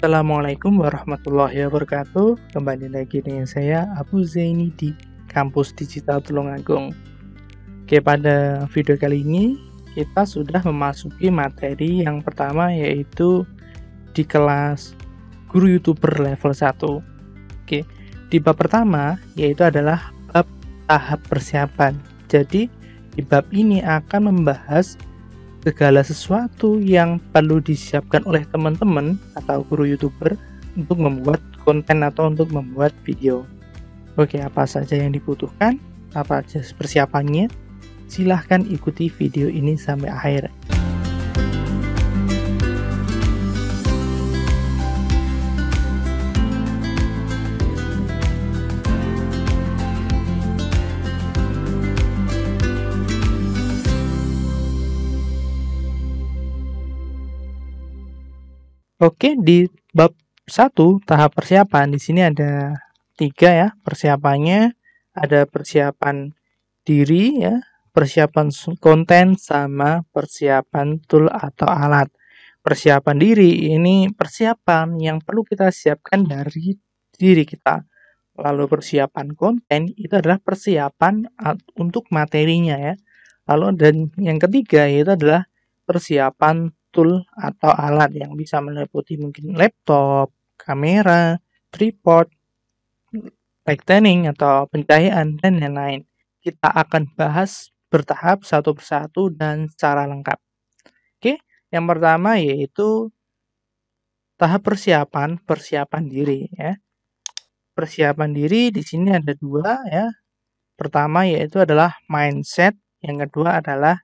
Assalamualaikum warahmatullahi wabarakatuh. Kembali lagi dengan saya Abu Zaini di Kampus Digital Tulungagung. Oke, pada video kali ini kita sudah memasuki materi yang pertama, yaitu di kelas guru YouTuber level 1. Oke, di bab pertama yaitu adalah bab tahap persiapan. Jadi di bab ini akan membahas segala sesuatu yang perlu disiapkan oleh teman-teman atau guru YouTuber untuk membuat konten atau untuk membuat video. Oke, apa saja yang dibutuhkan, apa saja persiapannya, silahkan ikuti video ini sampai akhir. Oke, di bab 1 tahap persiapan di sini ada 3 ya persiapannya. Ada persiapan diri ya, persiapan konten, sama persiapan tool atau alat. Persiapan diri ini persiapan yang perlu kita siapkan dari diri kita. Lalu persiapan konten itu adalah persiapan untuk materinya ya. Lalu dan yang ketiga yaitu adalah persiapan tool atau alat yang bisa meliputi mungkin laptop, kamera, tripod, lighting atau pencahayaan, dan lain-lain. Kita akan bahas bertahap satu persatu dan secara lengkap. Oke, yang pertama yaitu tahap persiapan diri ya. Persiapan diri di sini ada 2 ya. Pertama yaitu adalah mindset, yang kedua adalah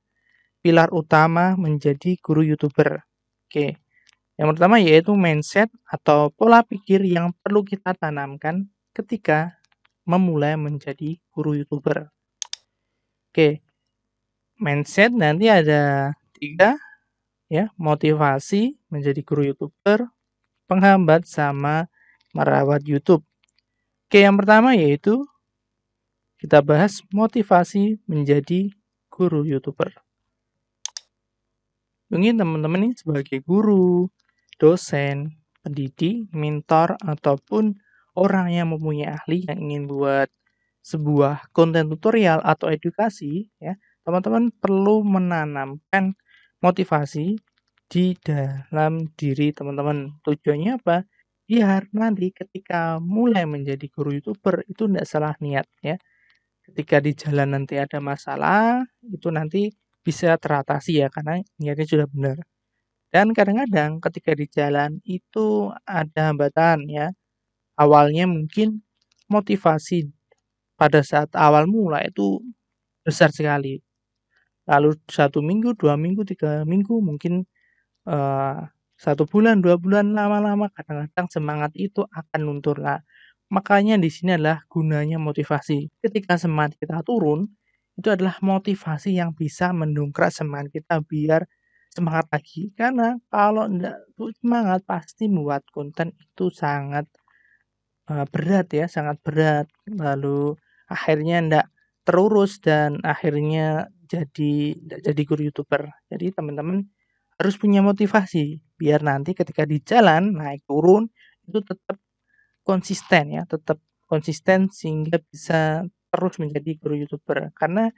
pilar utama menjadi guru YouTuber. Oke. Yang pertama yaitu mindset atau pola pikir yang perlu kita tanamkan ketika memulai menjadi guru YouTuber. Oke. Mindset nanti ada 3 ya, motivasi menjadi guru YouTuber, penghambat, sama merawat YouTube. Oke, yang pertama yaitu kita bahas motivasi menjadi guru YouTuber. Mungkin teman-teman ini sebagai guru, dosen, pendidik, mentor, ataupun orang yang mempunyai ahli yang ingin buat sebuah konten tutorial atau edukasi ya, teman-teman perlu menanamkan motivasi di dalam diri teman-teman. Tujuannya apa? Biar nanti ketika mulai menjadi guru YouTuber itu tidak salah niat ya. Ketika di jalan nanti ada masalah, itu nanti bisa teratasi ya, karena niatnya sudah benar. Dan kadang-kadang ketika di jalan itu ada hambatan ya. Awalnya mungkin motivasi pada saat awal mula itu besar sekali. Lalu 1 minggu, 2 minggu, 3 minggu, mungkin 1 bulan, 2 bulan, lama-lama kadang-kadang semangat itu akan luntur. Nah, makanya di sini adalah gunanya motivasi. Ketika semangat kita turun, itu adalah motivasi yang bisa mendongkrak semangat kita biar semangat lagi. Karena kalau enggak semangat, pasti membuat konten itu sangat berat ya, sangat berat. Lalu akhirnya enggak terurus dan akhirnya enggak jadi guru YouTuber. Jadi teman-teman harus punya motivasi biar nanti ketika di jalan naik turun itu tetap konsisten ya, tetap konsisten sehingga bisa terus menjadi guru YouTuber. Karena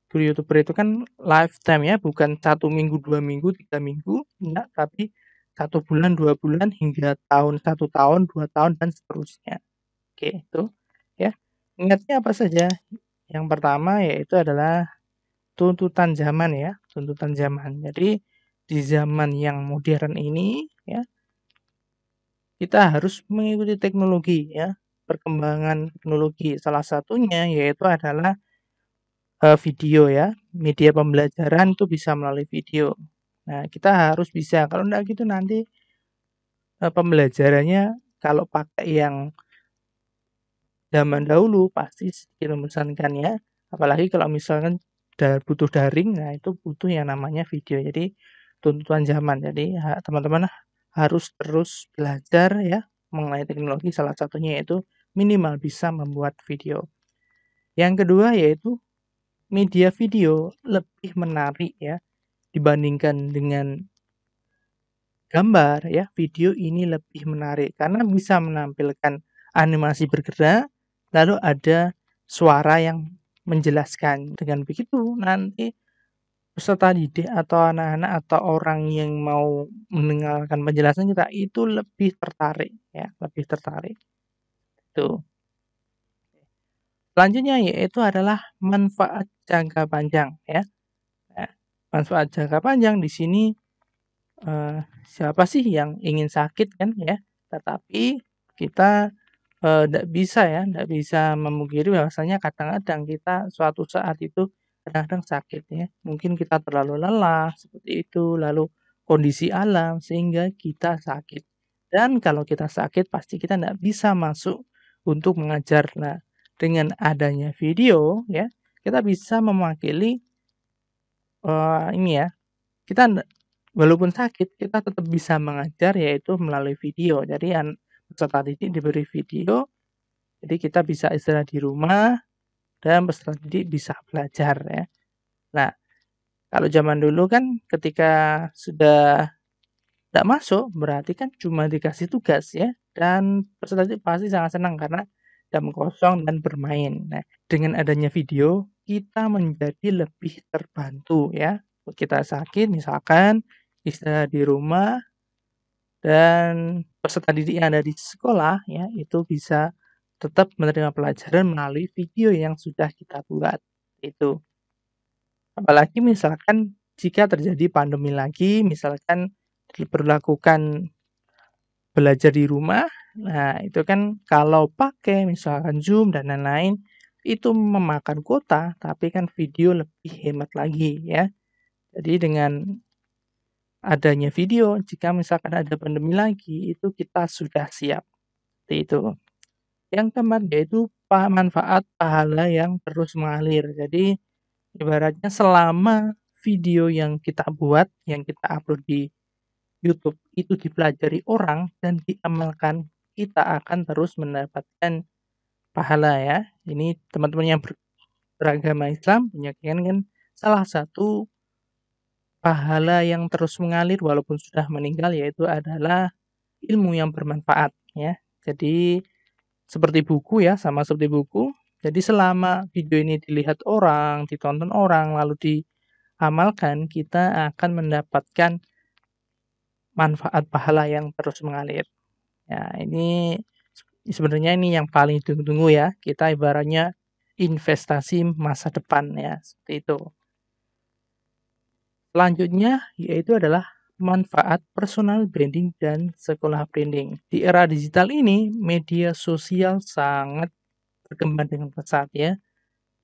guru YouTuber itu kan lifetime ya, bukan 1 minggu, 2 minggu, 3 minggu, enggak, tapi 1 bulan, 2 bulan, hingga tahun, 1 tahun, 2 tahun, dan seterusnya. Oke, itu ya. Ingatnya apa saja? Yang pertama yaitu adalah tuntutan zaman ya, tuntutan zaman. Jadi di zaman yang modern ini ya, kita harus mengikuti teknologi ya, perkembangan teknologi. Salah satunya yaitu adalah video ya, media pembelajaran itu bisa melalui video. Nah, kita harus bisa, kalau enggak gitu nanti pembelajarannya kalau pakai yang zaman dahulu pasti sedikit membosankan ya. Apalagi kalau misalkan butuh daring, nah itu butuh yang namanya video. Jadi tuntutan zaman. Jadi teman-teman harus terus belajar ya mengenai teknologi, salah satunya yaitu minimal bisa membuat video. Yang kedua yaitu media video lebih menarik ya dibandingkan dengan gambar ya, video ini lebih menarik karena bisa menampilkan animasi bergerak, lalu ada suara yang menjelaskan. Dengan begitu nanti peserta didik atau anak-anak atau orang yang mau mendengarkan penjelasan kita itu lebih tertarik ya, lebih tertarik. Tuh. Selanjutnya yaitu adalah manfaat jangka panjang ya. Nah, manfaat jangka panjang di sini siapa sih yang ingin sakit kan ya? Tetapi kita ndak bisa ya, ndak bisa memungkiri bahwasanya kadang-kadang kita suatu saat itu kadang-kadang sakit ya. Mungkin kita terlalu lelah seperti itu, lalu kondisi alam sehingga kita sakit. Dan kalau kita sakit pasti kita ndak bisa masuk untuk mengajar. Nah, dengan adanya video ya, kita bisa mewakili ini ya, kita walaupun sakit, kita tetap bisa mengajar yaitu melalui video. Jadi peserta didik diberi video, jadi kita bisa istirahat di rumah dan peserta didik bisa belajar ya. Nah, kalau zaman dulu kan ketika sudah tidak masuk, berarti kan cuma dikasih tugas ya, dan peserta didik pasti sangat senang karena jam kosong dan bermain. Nah, dengan adanya video, kita menjadi lebih terbantu ya. Kita sakit misalkan istirahat di rumah dan peserta didik yang ada di sekolah ya, itu bisa tetap menerima pelajaran melalui video yang sudah kita buat, itu. Apalagi misalkan jika terjadi pandemi lagi, misalkan diberlakukan belajar di rumah, nah itu kan kalau pakai misalkan Zoom dan lain-lain, itu memakan kuota, tapi kan video lebih hemat lagi ya. Jadi dengan adanya video, jika misalkan ada pandemi lagi, itu kita sudah siap, seperti itu. Yang keempat yaitu manfaat pahala yang terus mengalir. Jadi ibaratnya selama video yang kita buat, yang kita upload di YouTube itu dipelajari orang dan diamalkan, kita akan terus mendapatkan pahala ya. Ini teman-teman yang beragama Islam punya kan salah satu pahala yang terus mengalir walaupun sudah meninggal yaitu adalah ilmu yang bermanfaat ya. Jadi seperti buku ya, sama seperti buku. Jadi selama video ini dilihat orang, ditonton orang, lalu diamalkan, kita akan mendapatkan manfaat pahala yang terus mengalir. Ya, ini sebenarnya ini yang paling ditunggu-tunggu ya. Kita ibaratnya investasi masa depan ya, seperti itu. Selanjutnya yaitu adalah manfaat personal branding dan sekolah branding. Di era digital ini, media sosial sangat berkembang dengan pesat ya.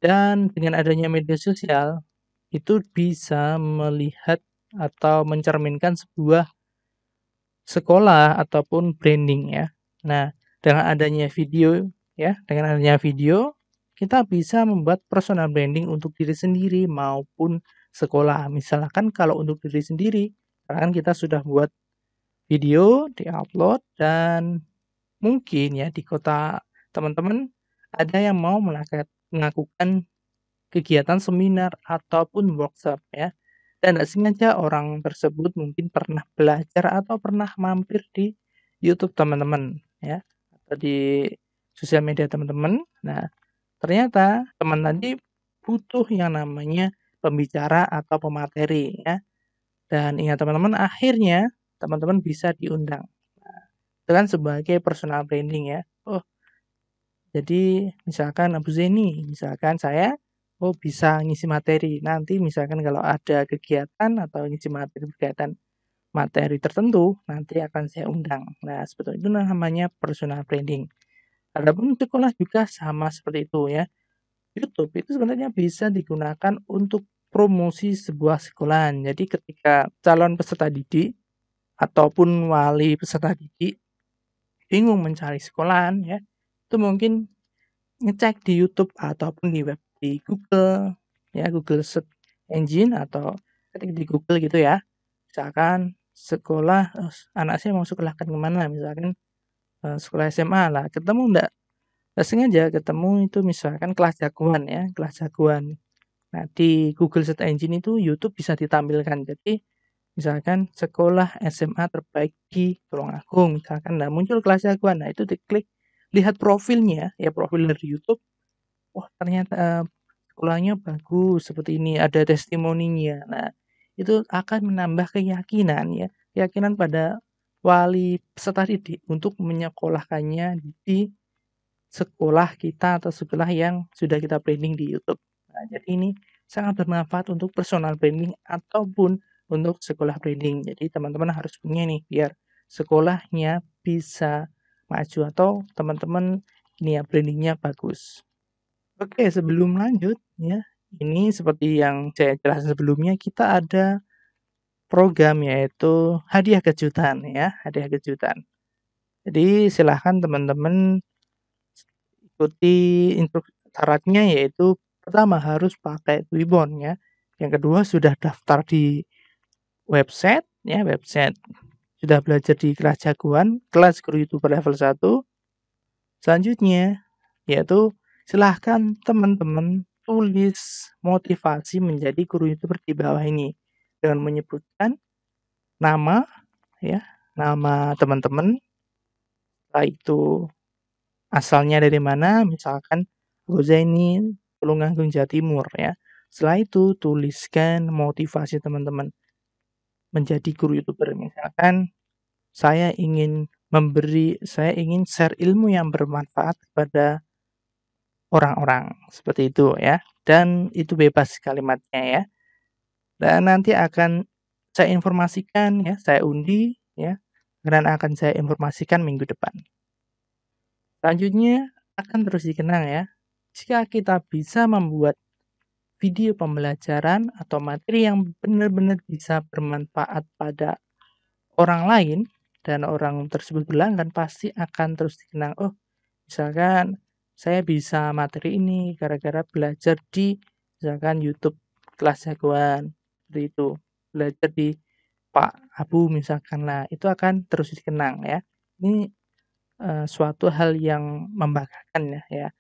Dan dengan adanya media sosial, itu bisa melihat atau mencerminkan sebuah sekolah ataupun branding ya. Nah, dengan adanya video ya, dengan adanya video, kita bisa membuat personal branding untuk diri sendiri maupun sekolah. Misalkan kalau untuk diri sendiri, kan kita sudah buat video, di-upload dan mungkin ya di kota teman-teman ada yang mau melakukan kegiatan seminar ataupun workshop ya. Dan tidak sengaja orang tersebut mungkin pernah belajar atau pernah mampir di YouTube teman-teman ya, atau di sosial media teman-teman. Nah, ternyata teman tadi butuh yang namanya pembicara atau pemateri ya. Dan ingat teman-teman, akhirnya teman-teman bisa diundang. Nah, itu kan sebagai personal branding ya. Oh, jadi misalkan Abu Zeni, misalkan saya, oh bisa ngisi materi. Nanti misalkan kalau ada kegiatan atau ngisi materi berkaitan materi tertentu, nanti akan saya undang. Nah, seperti itu namanya personal branding. Adapun sekolah juga sama seperti itu ya. YouTube itu sebenarnya bisa digunakan untuk promosi sebuah sekolahan. Jadi ketika calon peserta didik ataupun wali peserta didik bingung mencari sekolahan ya, itu mungkin ngecek di YouTube ataupun di web di Google ya, Google Search Engine atau ketik di Google gitu ya. Misalkan sekolah anak saya mau sekolahkan ke mana, misalkan sekolah SMA lah, ketemu enggak sengaja ketemu itu misalkan kelas jagoan ya, kelas jagoan. Nah, di Google Search Engine itu YouTube bisa ditampilkan. Jadi misalkan sekolah SMA terbaik di Tulungagung misalkan. Nah, muncul kelas jagoan. Nah, itu diklik, lihat profilnya, ya profil dari YouTube. Wah, ternyata sekolahnya bagus seperti ini, ada testimoninya. Nah, itu akan menambah keyakinan ya, keyakinan pada wali peserta didik untuk menyekolahkannya di sekolah kita atau sekolah yang sudah kita branding di YouTube. Nah, jadi ini sangat bermanfaat untuk personal branding ataupun untuk sekolah branding. Jadi teman-teman harus punya nih biar sekolahnya bisa maju atau teman-teman ini ya brandingnya bagus. Oke, sebelum lanjut ya, ini seperti yang saya jelaskan sebelumnya, kita ada program yaitu hadiah kejutan ya, hadiah kejutan. Jadi silahkan teman-teman ikuti syaratnya yaitu pertama harus pakai Twibbon ya. Yang kedua sudah daftar di website ya, website. Sudah belajar di kelas jagoan, kelas guru YouTuber level 1. Selanjutnya yaitu silahkan teman-teman tulis motivasi menjadi guru YouTuber di bawah ini dengan menyebutkan nama ya, nama teman-teman, setelah itu asalnya dari mana, misalkan Gozaini, Tulungagung, Jawa Timur ya. Setelah itu tuliskan motivasi teman-teman menjadi guru YouTuber. Misalkan saya ingin share ilmu yang bermanfaat kepada orang-orang, seperti itu ya. Dan itu bebas kalimatnya ya. Dan nanti akan saya informasikan ya, saya undi ya, dan akan saya informasikan minggu depan. Selanjutnya akan terus dikenang ya, jika kita bisa membuat video pembelajaran atau materi yang benar-benar bisa bermanfaat pada orang lain dan orang tersebut berlangganan, pasti akan terus dikenang. Oh, misalkan saya bisa materi ini gara-gara belajar di misalkan YouTube kelas jagoan, seperti itu. Belajar di Pak Abu misalkan. Nah, itu akan terus dikenang ya. Ini suatu hal yang membanggakan ya.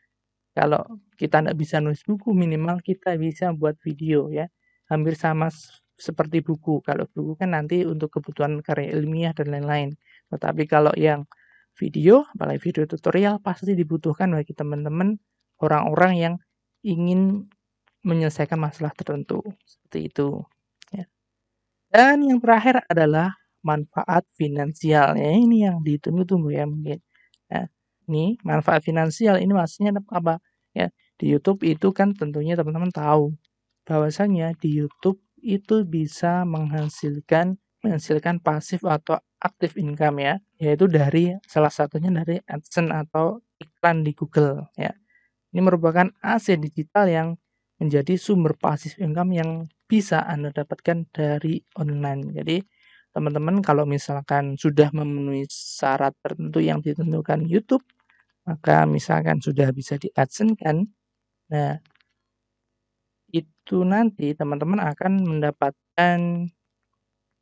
Kalau kita nggak bisa nulis buku, minimal kita bisa buat video ya. Hampir sama seperti buku. Kalau buku kan nanti untuk kebutuhan karya ilmiah dan lain-lain. Tetapi kalau yang video, apalagi video tutorial, pasti dibutuhkan bagi teman-teman orang-orang yang ingin menyelesaikan masalah tertentu. Seperti itu. Ya. Dan yang terakhir adalah manfaat finansial. Ya, ini yang ditunggu-tunggu ya mungkin. Nah, ini manfaat finansial ini maksudnya apa? Ya, di YouTube itu kan tentunya teman-teman tahu bahwasanya di YouTube itu bisa menghasilkan pasif atau aktif income ya, yaitu dari salah satunya dari AdSense atau iklan di Google ya. Ini merupakan aset digital yang menjadi sumber pasif income yang bisa Anda dapatkan dari online. Jadi teman-teman kalau misalkan sudah memenuhi syarat tertentu yang ditentukan YouTube, maka misalkan sudah bisa di AdSense kan. Nah, itu nanti teman-teman akan mendapatkan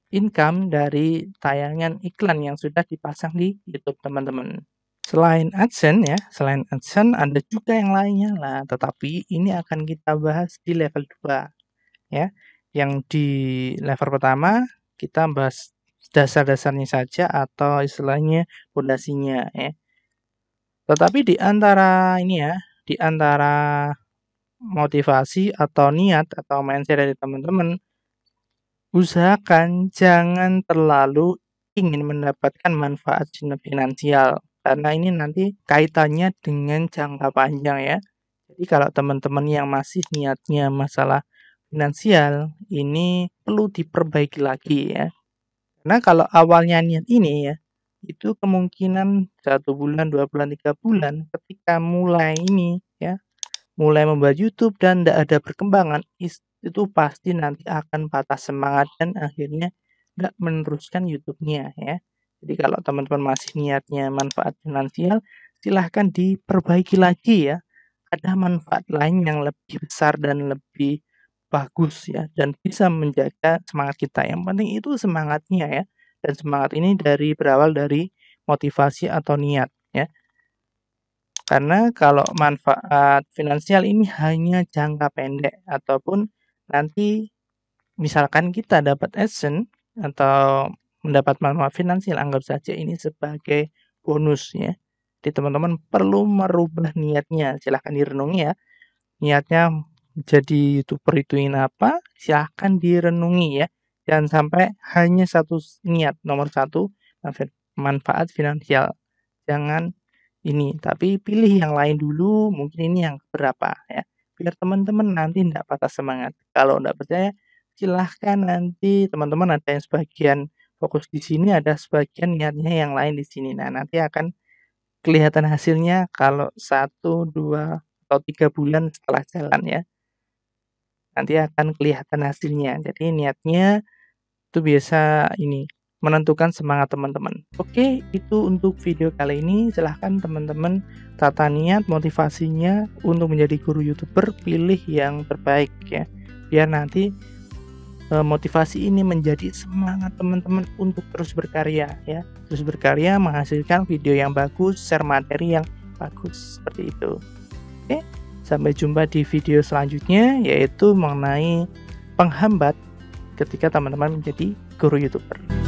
income dari tayangan iklan yang sudah dipasang di YouTube teman-teman. Selain AdSense ada juga yang lainnya lah, tetapi ini akan kita bahas di level 2 ya. Yang di level pertama kita bahas dasar-dasarnya saja atau istilahnya fondasinya ya. Tetapi di antara motivasi atau niat atau mindset dari teman-teman, usahakan jangan terlalu ingin mendapatkan manfaat finansial karena ini nanti kaitannya dengan jangka panjang ya. Jadi kalau teman-teman yang masih niatnya masalah finansial ini perlu diperbaiki lagi ya. Karena kalau awalnya niat ini ya, itu kemungkinan 1 bulan, 2 bulan, 3 bulan ketika mulai ini ya, mulai membuat YouTube dan tidak ada perkembangan, itu pasti nanti akan patah semangat dan akhirnya nggak meneruskan YouTube-nya ya. Jadi kalau teman-teman masih niatnya manfaat finansial, silahkan diperbaiki lagi ya. Ada manfaat lain yang lebih besar dan lebih bagus ya, dan bisa menjaga semangat kita. Yang penting itu semangatnya ya, dan semangat ini berawal dari motivasi atau niat ya. Karena kalau manfaat finansial ini hanya jangka pendek ataupun nanti misalkan kita dapat AdSense atau mendapat manfaat finansial, anggap saja ini sebagai bonus ya. Jadi teman-teman perlu merubah niatnya, silahkan direnungi ya. Niatnya jadi YouTuber itu ingin apa, silahkan direnungi ya. Jangan sampai hanya satu niat, nomor satu manfaat finansial. Jangan ini, tapi pilih yang lain dulu, mungkin ini yang berapa ya. Biar teman-teman nanti tidak patah semangat. Kalau tidak percaya, silahkan nanti teman-teman ada yang sebagian fokus di sini, ada sebagian niatnya yang lain di sini. Nah, nanti akan kelihatan hasilnya kalau 1, 2, atau 3 bulan setelah jalan ya. Nanti akan kelihatan hasilnya. Jadi niatnya itu biasa ini menentukan semangat teman-teman. Oke, itu untuk video kali ini. Silahkan teman-teman tata niat motivasinya untuk menjadi guru YouTuber, pilih yang terbaik ya. Biar nanti motivasi ini menjadi semangat teman-teman untuk terus berkarya ya. Terus berkarya, menghasilkan video yang bagus, share materi yang bagus seperti itu. Oke, sampai jumpa di video selanjutnya, yaitu mengenai penghambat ketika teman-teman menjadi guru YouTuber.